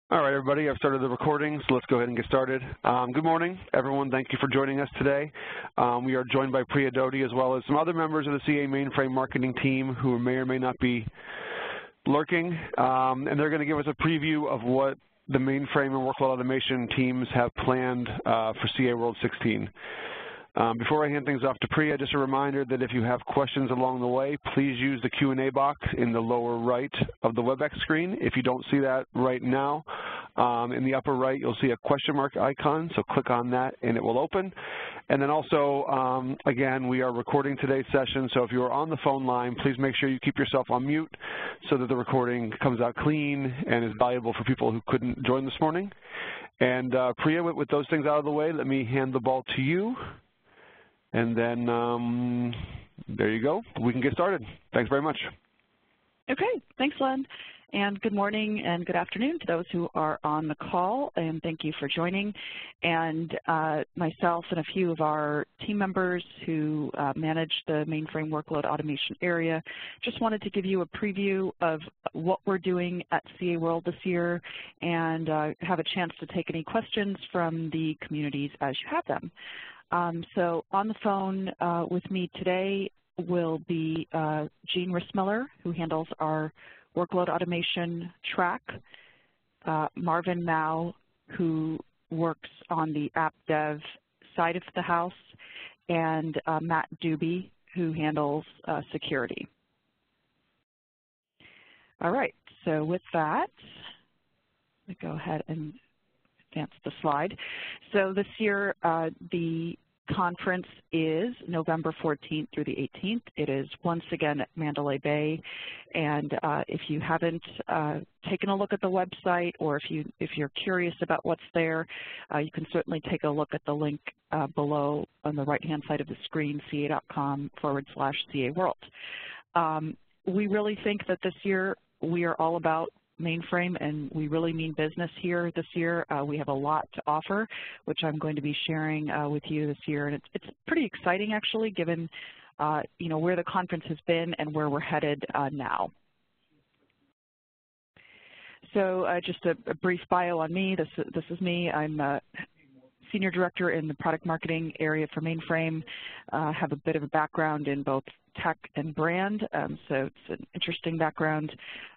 All right, everybody, I've started the recording, so let's go ahead and get started. Good morning, everyone. Thank you for joining us today. We are joined by Priya Dodi as well as some other members of the CA Mainframe marketing team who may or may not be lurking, and they're going to give us a preview of what the mainframe and workload automation teams have planned for CA World 16. Before I hand things off to Priya, just a reminder that if you have questions along the way, please use the Q&A box in the lower right of the WebEx screen. If you don't see that right now, in the upper right, you'll see a question mark icon, so click on that and it will open. And then also, again, we are recording today's session, so if you are on the phone line, please make sure you keep yourself on mute so that the recording comes out clean and is valuable for people who couldn't join this morning. And Priya, with those things out of the way, let me hand the ball to you. And then there you go. We can get started. Thanks very much. Okay. Thanks, Len. And good morning and good afternoon to those who are on the call, and thank you for joining. And myself and a few of our team members who manage the mainframe workload automation area just wanted to give you a preview of what we're doing at CA World this year and have a chance to take any questions from the communities as you have them. So on the phone with me today will be Gene Rissmiller, who handles our workload automation track, Marvin Mao, who works on the app dev side of the house, and Matt Doobie, who handles security. All right, so with that, let me go ahead and advance the slide. So this year, the conference is November 14th through the 18th. It is once again at Mandalay Bay, and if you haven't taken a look at the website, or if you're curious about what's there, you can certainly take a look at the link below on the right-hand side of the screen, ca.com/CA World. We really think that this year we are all about mainframe, and we really mean business here this year. We have a lot to offer, which I'm going to be sharing with you this year, and it's pretty exciting actually, given where the conference has been and where we're headed now. So just a brief bio on me. This is me. I'm a Senior Director in the Product Marketing area for Mainframe. Have a bit of a background in both tech and brand, so it's an interesting background.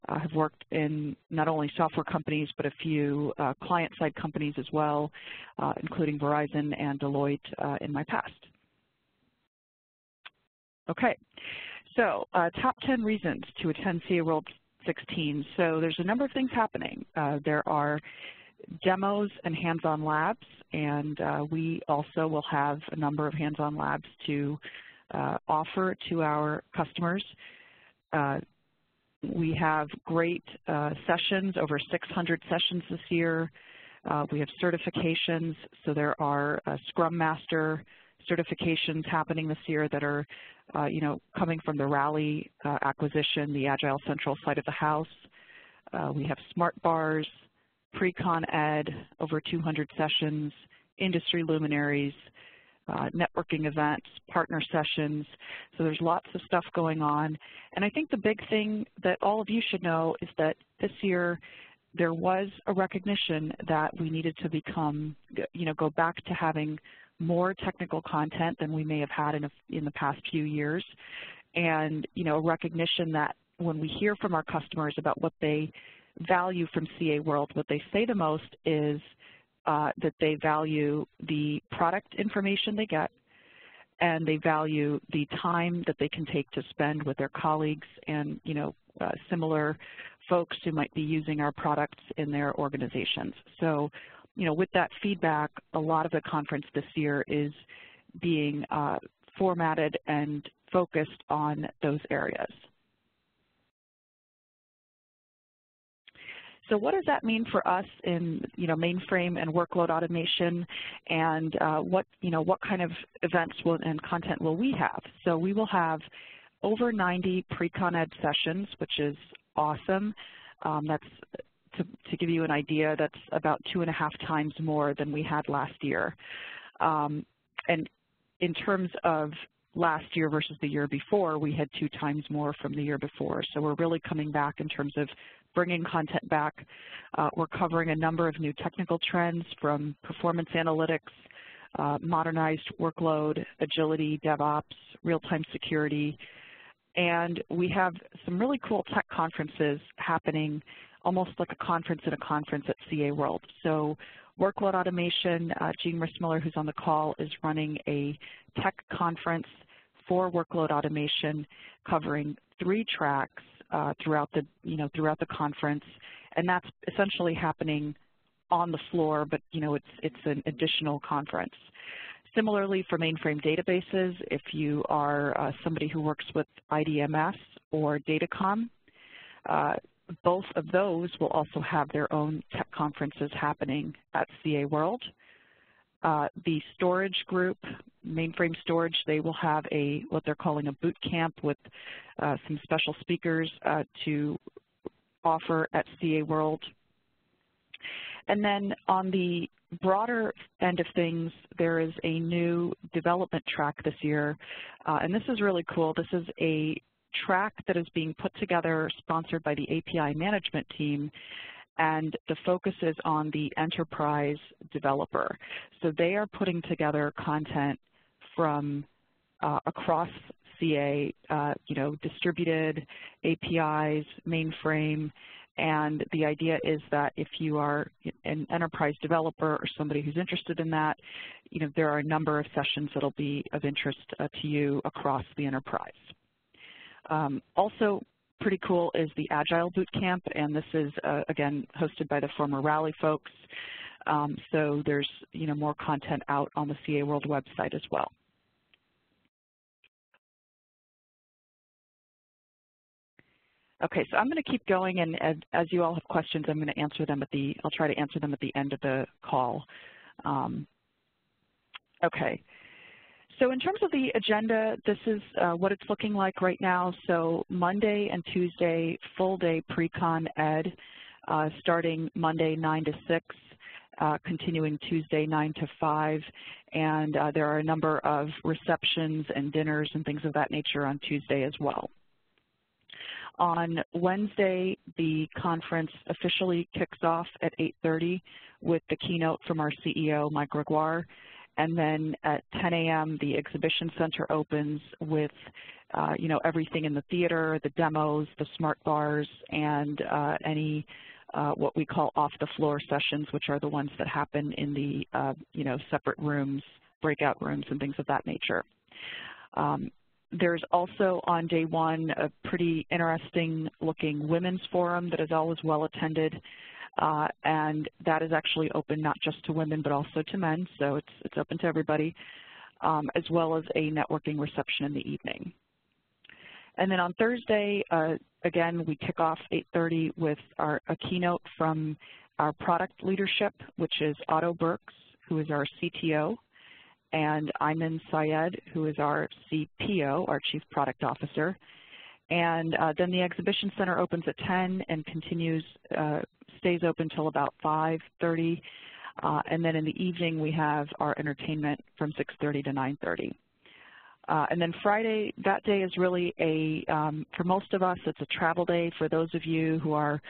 Have worked in not only software companies, but a few client-side companies as well, including Verizon and Deloitte in my past. Okay, so top 10 reasons to attend CA World 16. So there's a number of things happening. There are demos and hands-on labs, and we also will have a number of hands-on labs to offer to our customers. We have great sessions, over 600 sessions this year. We have certifications, so there are Scrum Master certifications happening this year that are coming from the Rally acquisition, the Agile Central side of the house. We have Smart Bars, Pre-Con Ed, over 200 sessions, industry luminaries, networking events, partner sessions. So there's lots of stuff going on. And I think the big thing that all of you should know is that this year there was a recognition that we needed to become, go back to having more technical content than we may have had in the past few years. And, a recognition that when we hear from our customers about what they value from CA World, what they say the most is that they value the product information they get, and they value the time that they can take to spend with their colleagues and, similar folks who might be using our products in their organizations. So, with that feedback, a lot of the conference this year is being formatted and focused on those areas. So what does that mean for us in mainframe and workload automation, and what kind of events and content will we have? So we will have over 90 Pre-Con Ed sessions, which is awesome. That's to give you an idea, that's about 2.5 times more than we had last year. And in terms of last year versus the year before, we had 2 times more from the year before. So we're really coming back in terms of bringing content back. We're covering a number of new technical trends from performance analytics, modernized workload, agility, DevOps, real-time security, and we have some really cool tech conferences happening, almost like a conference in a conference at CA World. So workload automation, Gene Rissmiller, who's on the call, is running a tech conference for workload automation, covering 3 tracks throughout the conference, and that's essentially happening on the floor, but it's an additional conference. Similarly, for mainframe databases, if you are somebody who works with IDMS or Datacom, both of those will also have their own tech conferences happening at CA World. The storage group, mainframe storage, they will have what they're calling a boot camp with some special speakers to offer at CA World. And then on the broader end of things, there is a new development track this year, and this is really cool. This is a track that is being put together, sponsored by the API management team, and the focus is on the enterprise developer. So they are putting together content from across CA, distributed APIs, mainframe, and the idea is that if you are an enterprise developer or somebody who's interested in that, there are a number of sessions that will be of interest to you across the enterprise. Also pretty cool is the Agile Bootcamp, and this is, again, hosted by the former Rally folks. So there's, more content out on the CA World website as well. Okay, so I'm going to keep going, and as you all have questions, I'm going to answer them I'll try to answer them at the end of the call. Okay. So in terms of the agenda, this is what it's looking like right now. So Monday and Tuesday, full day pre-con ed, starting Monday 9 to 6, continuing Tuesday 9 to 5, and there are a number of receptions and dinners and things of that nature on Tuesday as well. On Wednesday, the conference officially kicks off at 8:30 with the keynote from our CEO, Mike Gregoire. And then at 10 a.m., the exhibition center opens with, everything in the theater, the demos, the smart bars, and any what we call off-the-floor sessions, which are the ones that happen in the, separate rooms, breakout rooms, and things of that nature. There's also on day 1 a pretty interesting-looking women's forum that is always well attended. And that is actually open not just to women but also to men, so it's open to everybody, as well as a networking reception in the evening. And then on Thursday, again, we kick off 8:30 with a keynote from our product leadership, which is Otto Burks, who is our CTO, and Ayman Syed, who is our CPO, our Chief Product Officer. And then the exhibition center opens at 10 and continues, stays open till about 5:30. And then in the evening, we have our entertainment from 6:30 to 9:30. And then Friday, that day is really for most of us, it's a travel day. For those of you who are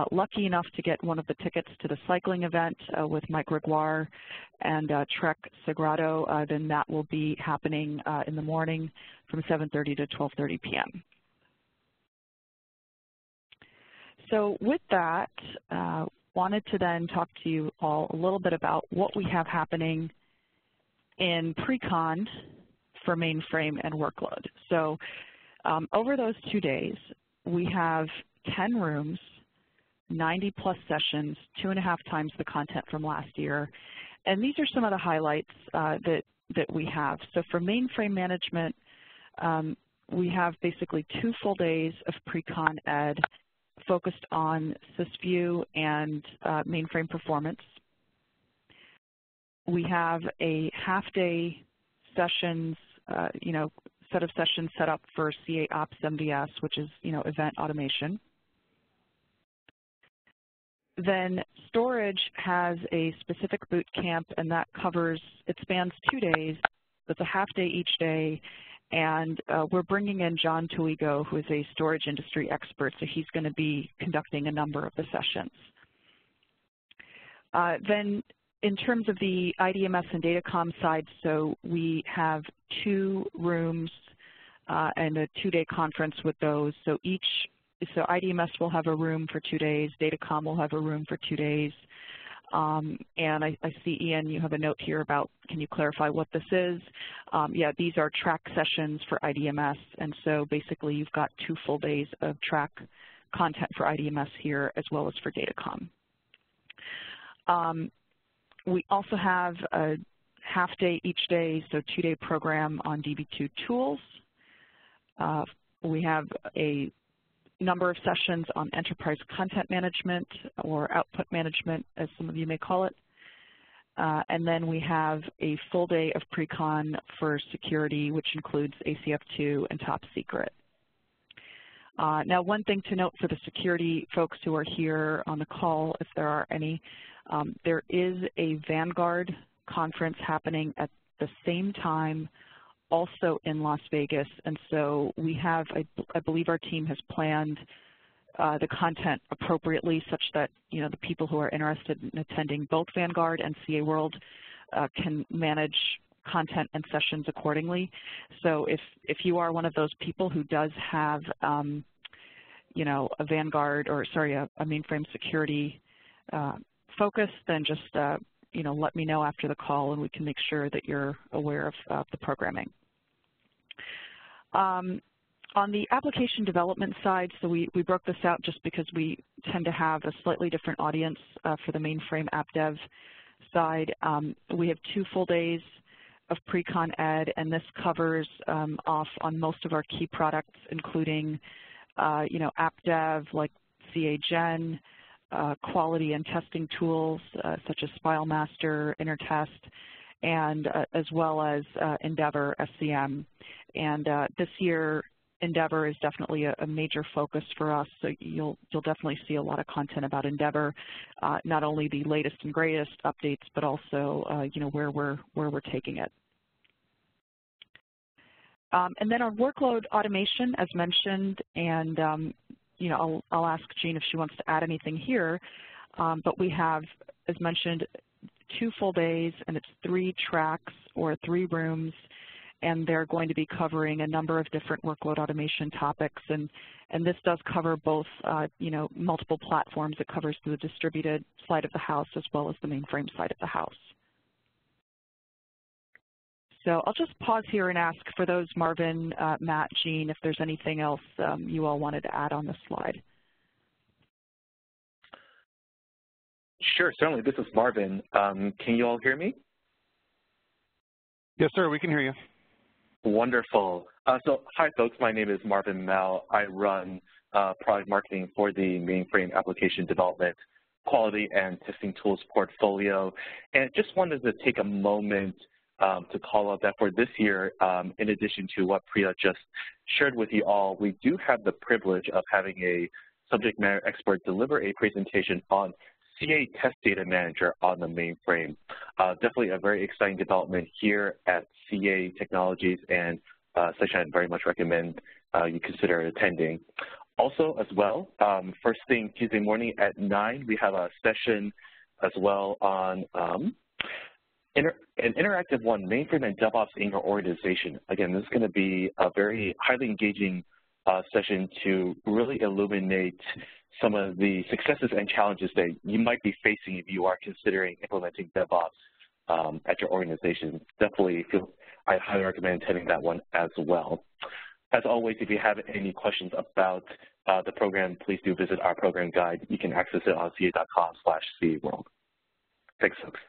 lucky enough to get one of the tickets to the cycling event with Mike Gregoire and Trek Sagrado, then that will be happening in the morning from 7:30 to 12:30 p.m. So with that, wanted to then talk to you all a little bit about what we have happening in pre-con for mainframe and workload. So over those 2 days, we have 10 rooms, 90-plus sessions, 2.5 times the content from last year. And these are some of the highlights that we have. So for mainframe management, we have basically 2 full days of pre-con ed focused on SysView and mainframe performance. We have a half-day sessions, set of sessions set up for CA Ops MVS, which is, event automation. Then storage has a specific boot camp, and that it spans 2 days. It's a half day each day, And we're bringing in John Tuigo, who is a storage industry expert, so he's going to be conducting a number of the sessions. Then in terms of the IDMS and Datacom side, so we have 2 rooms and a 2-day conference with those. So IDMS will have a room for 2 days, Datacom will have a room for 2 days. And I see, Ian, you have a note here about, can you clarify what this is? Yeah, these are track sessions for IDMS, and so basically you've got 2 full days of track content for IDMS here as well as for Datacom. We also have a half day each day, so 2-day program on DB2 tools. We have a number of sessions on enterprise content management or output management, as some of you may call it. And then we have a full day of pre-con for security, which includes ACF2 and top secret. Now, one thing to note for the security folks who are here on the call, if there are any, there is a Vanguard conference happening at the same time, also in Las Vegas, and so we have, I believe our team has planned the content appropriately such that, you know, the people who are interested in attending both Vanguard and CA World can manage content and sessions accordingly. So if you are one of those people who does have, you know, a Vanguard or, sorry, a mainframe security focus, then just, you know, let me know after the call and we can make sure that you're aware of the programming. On the application development side, so we broke this out just because we tend to have a slightly different audience for the mainframe app dev side. We have 2 full days of pre-con ed, and this covers off on most of our key products, including, you know, app dev like CA Gen, quality and testing tools such as FileMaster, Intertest, and as well as Endeavor SCM. And this year, Endeavor is definitely a major focus for us, so you'll definitely see a lot of content about Endeavor, not only the latest and greatest updates, but also you know, where we're taking it. And then on workload automation, as mentioned, and you know, I'll ask Jean if she wants to add anything here, but we have, as mentioned, 2 full days, and it's 3 tracks or 3 rooms, and they're going to be covering a number of different workload automation topics, and this does cover both, you know, multiple platforms. It covers the distributed side of the house as well as the mainframe side of the house. So I'll just pause here and ask for those, Marvin, Matt, Jean, if there's anything else you all wanted to add on this slide. Sure, certainly. This is Marvin. Can you all hear me? Yes, sir, we can hear you. Wonderful. So hi, folks. My name is Marvin Mao. I run product marketing for the mainframe application development, quality, and testing tools portfolio. And just wanted to take a moment to call out that for this year, in addition to what Priya just shared with you all, we do have the privilege of having a subject matter expert deliver a presentation on CA Test Data Manager on the mainframe. Definitely a very exciting development here at CA Technologies, and such I'd very much recommend you consider attending. Also, as well, first thing Tuesday morning at 9, we have a session as well on an interactive one, mainframe and DevOps in your organization. Again, this is going to be a very highly engaging session to really illuminate some of the successes and challenges that you might be facing if you are considering implementing DevOps at your organization. Definitely, I highly recommend attending that one as well. As always, if you have any questions about the program, please do visit our program guide. You can access it on ca.com/CAWorld. Thanks, folks.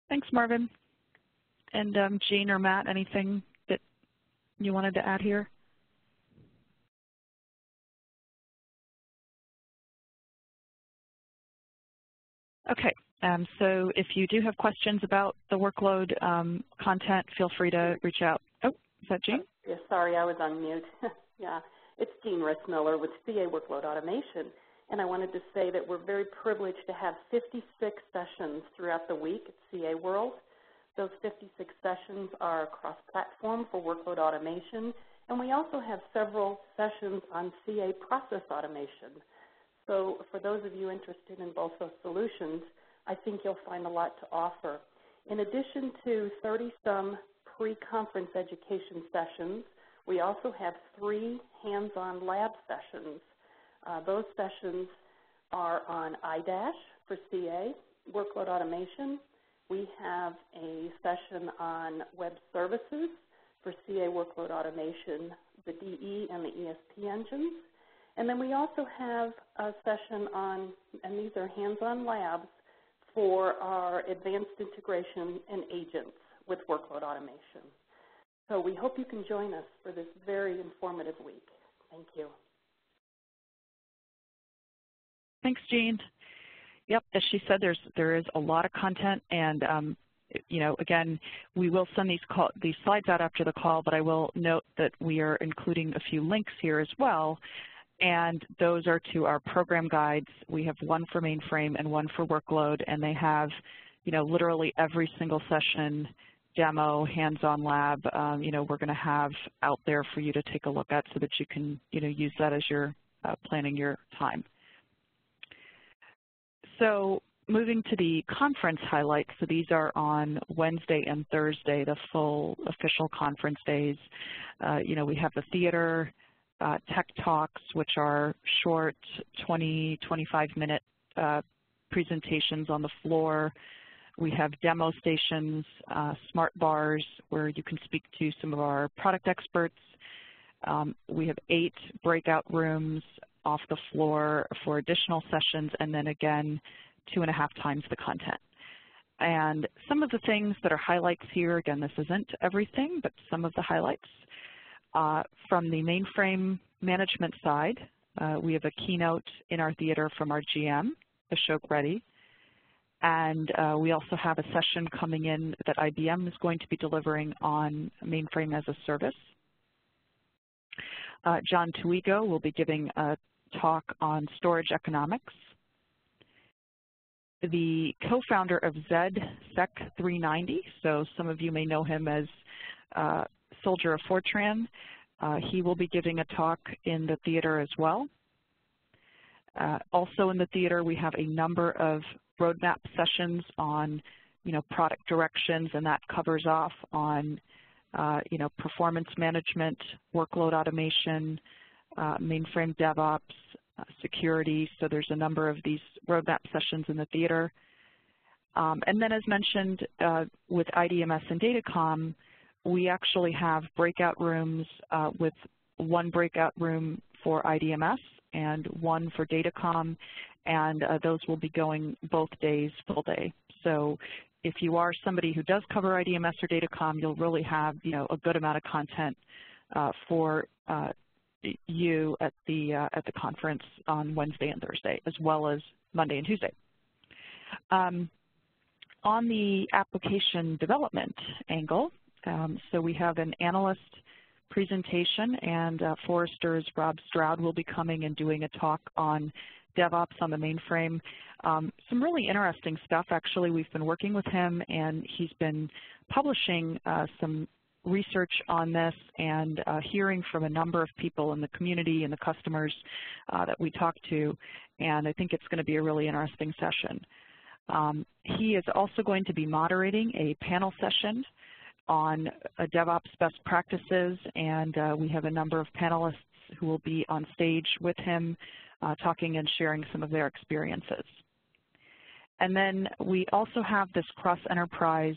Thanks, Marvin. And Jean or Matt, anything that you wanted to add here? Okay, so if you do have questions about the workload content, feel free to reach out. Oh, is that Jean? Yeah, sorry, I was on mute. Yeah, it's Jean Rissmiller with CA Workload Automation. And I wanted to say that we're very privileged to have 56 sessions throughout the week at CA World. Those 56 sessions are cross-platform for workload automation, and we also have several sessions on CA process automation. So for those of you interested in both those solutions, I think you'll find a lot to offer. In addition to 30-some pre-conference education sessions, we also have 3 hands-on lab sessions. Those sessions are on IDASH for CA, workload automation. We have a session on web services for CA workload automation, the DE and the ESP engines. And then we also have a session on, and these are hands-on labs, for our advanced integration and agents with workload automation. So we hope you can join us for this very informative week. Thank you. Thanks, Jean. Yep, as she said, there is a lot of content, and you know, again, we will send these slides out after the call, but I will note that we are including a few links here as well, and those are to our program guides. We have one for mainframe and one for workload, and they have, you know, literally every single session, demo, hands-on lab, you know, we're going to have out there for you to take a look at so that you can, you know, use that as you're planning your time. So moving to the conference highlights, so these are on Wednesday and Thursday, the full official conference days. You know, we have the theater, tech talks, which are short 20, 25-minute presentations on the floor. We have demo stations, smart bars, where you can speak to some of our product experts. We have 8 breakout rooms off the floor for additional sessions, and then again, 2.5 times the content. And some of the things that are highlights here, again, this isn't everything, but some of the highlights. From the mainframe management side, we have a keynote in our theater from our GM, Ashok Reddy. And we also have a session coming in that IBM is going to be delivering on mainframe as a service. John Tuigo will be giving a talk on storage economics. The co-founder of Sec 390, so some of you may know him as Soldier of Fortran, he will be giving a talk in the theater as well. Also in the theater, we have a number of roadmap sessions on, you know, product directions, and that covers off on, you know, performance management, workload automation, mainframe DevOps, security. So there's a number of these roadmap sessions in the theater. And then as mentioned with IDMS and Datacom, we actually have breakout rooms with one breakout room for IDMS and one for Datacom, and those will be going both days, full day. So if you are somebody who does cover IDMS or Datacom, you'll really have, you know, a good amount of content for you at the conference on Wednesday and Thursday, as well as Monday and Tuesday. On the application development angle, so we have an analyst presentation, and Forrester's Rob Stroud will be coming and doing a talk on DevOps on the mainframe. Some really interesting stuff, actually. We've been working with him, and he's been publishing some research on this and hearing from a number of people in the community and the customers that we talk to, and I think it's going to be a really interesting session. He is also going to be moderating a panel session on DevOps best practices, and we have a number of panelists who will be on stage with him talking and sharing some of their experiences. And then we also have this cross-enterprise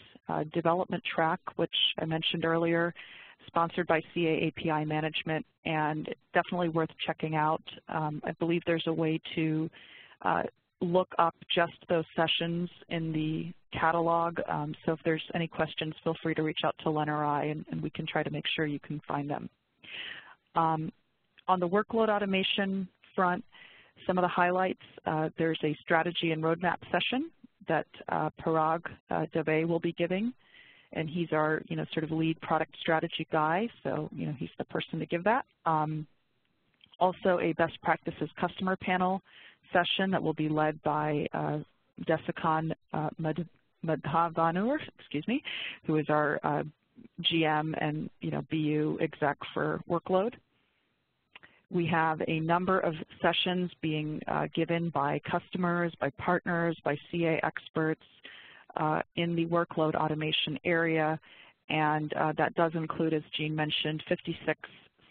development track, which I mentioned earlier, sponsored by CA API Management, and definitely worth checking out. I believe there's a way to look up just those sessions in the catalog. So if there's any questions, feel free to reach out to Len or I, and we can try to make sure you can find them. On the workload automation front, some of the highlights, there's a strategy and roadmap session that Parag Dave will be giving, and he's our, you know, sort of lead product strategy guy, so, you know, he's the person to give that. also a best practices customer panel session that will be led by Desikan Madhavanur, who is our GM and BU exec for workload. We have a number of sessions being given by customers, by partners, by CA experts in the workload automation area, and that does include, as Jean mentioned, 56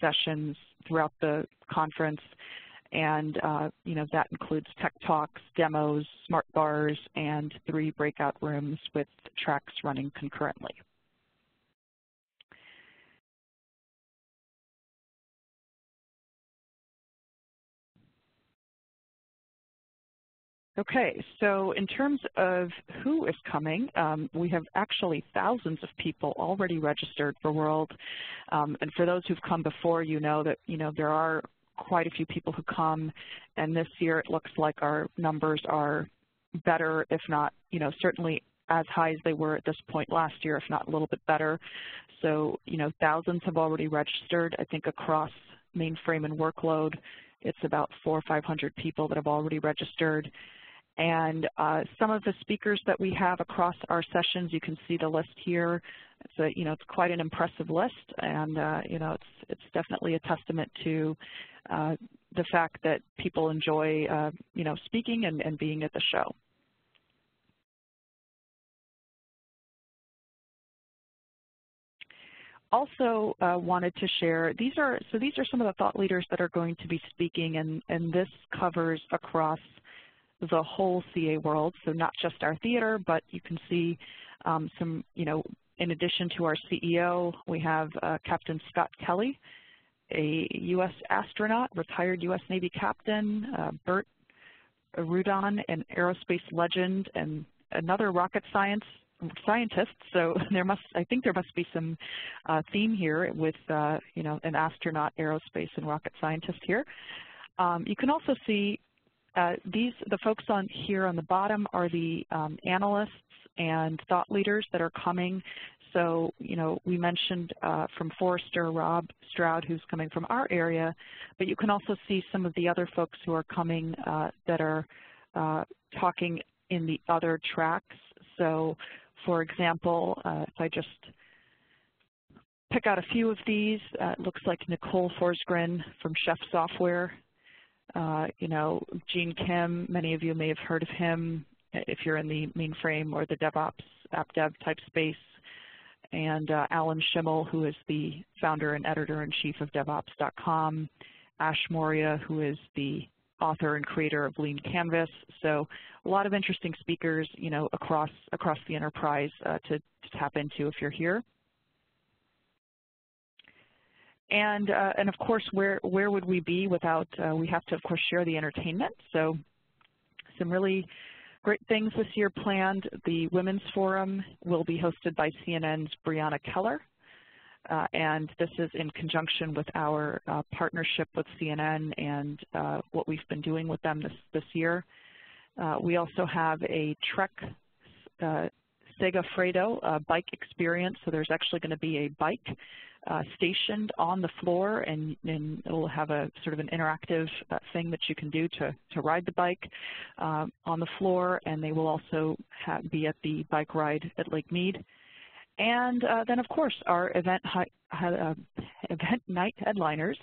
sessions throughout the conference, and that includes tech talks, demos, smart bars, and 3 breakout rooms with tracks running concurrently. Okay, so in terms of who is coming, we have actually thousands of people already registered for World. And for those who've come before, you know that there are quite a few people who come, and this year it looks like our numbers are better, if not, certainly as high as they were at this point last year, if not a little bit better. So, thousands have already registered. I think across mainframe and workload, it's about 400 or 500 people that have already registered. And some of the speakers that we have across our sessions, you can see the list here. It's quite an impressive list, and it's definitely a testament to the fact that people enjoy speaking and being at the show. Also wanted to share, these are some of the thought leaders that are going to be speaking, and this covers across the whole CA world, so not just our theater, but you can see some, in addition to our CEO, we have Captain Scott Kelly, a U.S. astronaut, retired U.S. Navy captain, Bert Rudon, an aerospace legend, and another rocket scientist. So I think there must be some theme here with, an astronaut, aerospace, and rocket scientist here. You can also see the folks on here on the bottom are the analysts and thought leaders that are coming. So, we mentioned from Forrester, Rob Stroud, who's coming from our area, but you can also see some of the other folks who are coming that are talking in the other tracks. So, for example, if I just pick out a few of these, it looks like Nicole Forsgren from Chef Software. Gene Kim, many of you may have heard of him if you're in the mainframe or the DevOps, app dev type space, and Alan Schimmel, who is the founder and editor-in-chief of DevOps.com, Ash Moria, who is the author and creator of Lean Canvas. So a lot of interesting speakers, across the enterprise to tap into if you're here. And of course, where would we be without, we have to, of course, share the entertainment. So some really great things this year planned. The Women's Forum will be hosted by CNN's Brianna Keller. And this is in conjunction with our partnership with CNN and what we've been doing with them this year. We also have a Trek Segafredo bike experience. So there's actually going to be a bike stationed on the floor, and it will have a sort of an interactive thing that you can do to ride the bike on the floor, and they will also be at the bike ride at Lake Mead. And then, of course, our event night headliners.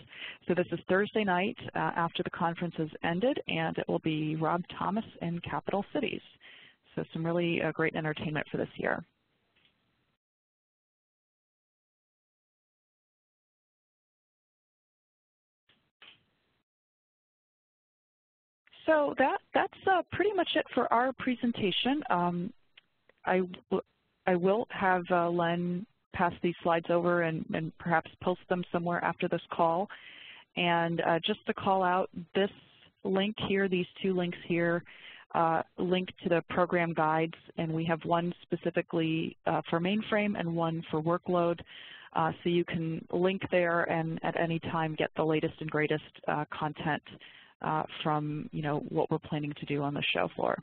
So this is Thursday night after the conference has ended, and it will be Rob Thomas and Capital Cities. So some really great entertainment for this year. So that's pretty much it for our presentation. I will have Len pass these slides over and perhaps post them somewhere after this call. And just to call out, this link here, these two links here, link to the program guides, and we have one specifically for mainframe and one for workload. So you can link there and at any time get the latest and greatest content from what we're planning to do on the show floor.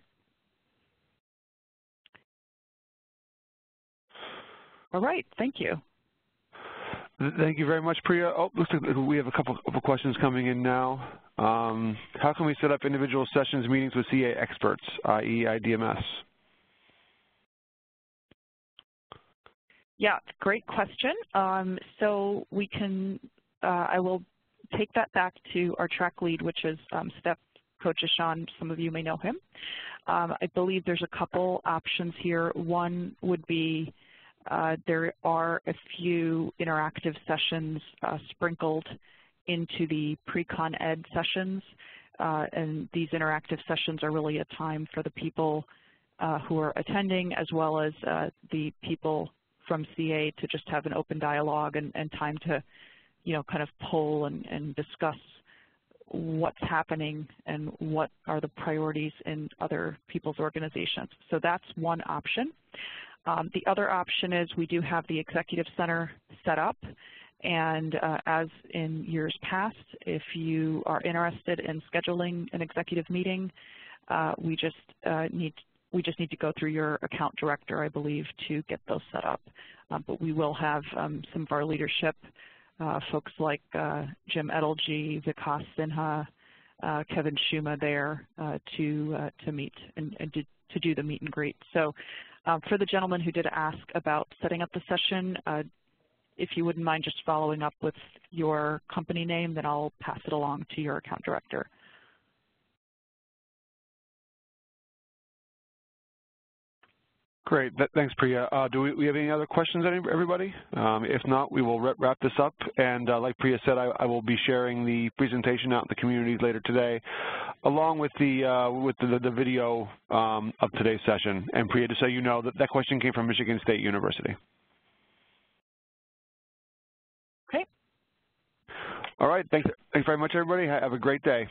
All right, thank you. Thank you very much, Priya. Oh, looks like we have a couple of questions coming in now. How can we set up individual sessions meetings with CA experts, i.e. IDMS? Yeah, great question. So we can, I will take that back to our track lead, which is Steph Kochishon. Some of you may know him. I believe there's a couple options here. One would be there are a few interactive sessions sprinkled into the pre-con ed sessions, and these interactive sessions are really a time for the people who are attending as well as the people from CA to just have an open dialogue and time to, kind of poll and discuss what's happening and what are the priorities in other people's organizations. So that's one option. The other option is we do have the Executive Center set up, and as in years past, if you are interested in scheduling an executive meeting, we just need to go through your account director, I believe, to get those set up. But we will have some of our leadership, folks like Jim Edelgy, Vikas Sinha, Kevin Shuma there to meet and to do the meet and greet. So for the gentleman who did ask about setting up the session, if you wouldn't mind just following up with your company name, then I'll pass it along to your account director. Great. Thanks, Priya. Do we have any other questions, everybody? If not, we will wrap this up. And like Priya said, I will be sharing the presentation out in the communities later today, along with the video of today's session. And Priya, just so you know, that question came from Michigan State University. Okay. All right. Thanks very much, everybody. Have a great day.